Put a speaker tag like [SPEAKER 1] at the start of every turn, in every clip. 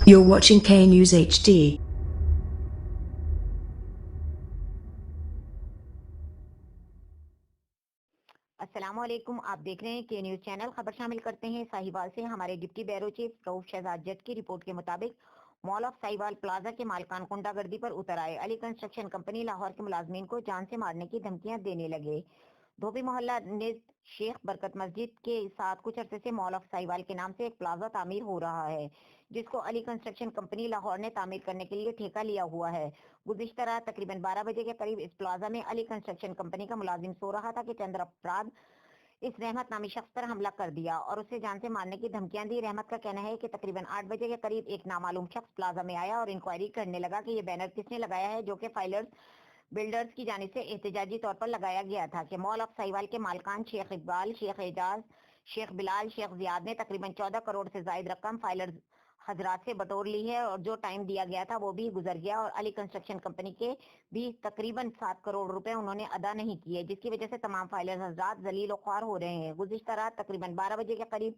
[SPEAKER 1] You're watching K News HD.
[SPEAKER 2] السلام علیکم، آپ دیکھ رہے ہیں کے نیوز چینل۔ خبر شامل کرتے ہیں ساہیوال سے۔ ہمارے ڈپٹی بیورو چیف رؤف شہزاد جٹ کی رپورٹ کے مطابق مال آف ساہیوال پلازا کے مالکان کنڈا گردی پر اتر آئے۔ علی کنسٹرکشن کمپنی لاہور کے ملازمین کو جان سے مارنے کی دھمکیاں دینے لگے۔ دھوبی محلہ نزد شیخ برکت مسجد کے ساتھ کچھ عرصے سے مال آف ساہیوال کے نام سے ایک پلازا تعمیر ہو رہا ہے، جس کو علی کنسٹرکشن کمپنی لاہور نے تعمیر کرنے کے لیے ٹھیکہ لیا ہوا ہے۔ گزشتہ رات تقریباً 12 بجے کے قریب اس پلازا میں علی کنسٹرکشن کمپنی کا ملازم سو رہا تھا کہ چند افراد اس رحمت نامی شخص پر حملہ کر دیا اور اسے جان سے مارنے کی دھمکیاں دی۔ رحمت کا کہنا ہے کہ تقریباً 8 بجے کے قریب ایک نامعلوم شخص پلازا میں آیا اور انکوائری کرنے لگا کہ یہ بینر کس نے لگایا ہے، جو کہ بلڈرز کی جانب سے احتجاجی طور پر لگایا گیا تھا کہ مال آف ساہیوال کے مالکان شیخ اقبال، شیخ اعجاز، شیخ بلال، شیخ زیاد نے تقریباً 14 کروڑ سے زائد رقم فائلرز حضرات سے بٹور لی ہے اور جو ٹائم دیا گیا تھا وہ بھی گزر گیا اور علی کنسٹرکشن کمپنی کے بھی تقریباً 7 کروڑ روپے انہوں نے ادا نہیں کیے، جس کی وجہ سے تمام فائلرز حضرات ذلیل و خوار ہو رہے ہیں۔ گزشتہ رات تقریباً 12 بجے کے قریب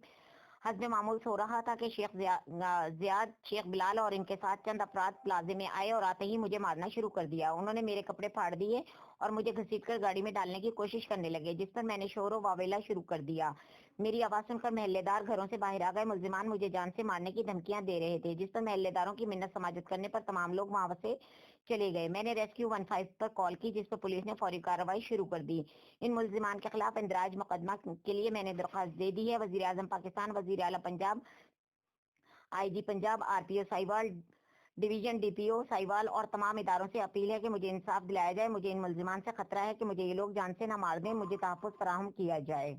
[SPEAKER 2] حسب معمول سو رہا تھا کہ شیخ زیاد، شیخ بلال اور ان کے ساتھ چند افراد پلازے میں آئے اور آتے ہی مجھے مارنا شروع کر دیا۔ انہوں نے میرے کپڑے پھاڑ دیے اور مجھے گھسیٹ کر گاڑی میں ڈالنے کی کوشش کرنے لگے، جس پر میں نے شور و واویلا شروع کر دیا۔ میری آواز سن کر محلے دار گھروں سے باہر آ گئے۔ ملزمان مجھے جان سے مارنے کی دھمکیاں دے رہے تھے، جس پر محلے داروں کی منت سماجت کرنے پر تمام لوگ وہاں سے چلے گئے۔ میں نے ریسکیو 15 پر کال کی، جس پر پولیس نے فوری کارروائی شروع کر دی۔ ان ملزمان کے خلاف اندراج مقدمہ کے لیے میں نے درخواست دے دی ہے۔ وزیر اعظم پاکستان، وزیر اعلیٰ پنجاب، آئی جی پنجاب، آر پی او ساہیوال ڈویژن، ڈی پی او ساہیوال اور تمام اداروں سے اپیل ہے کہ مجھے انصاف دلایا جائے۔ مجھے ان ملزمان سے خطرہ ہے کہ مجھے یہ لوگ جان سے نہ مار دیں، مجھے تحفظ فراہم کیا جائے۔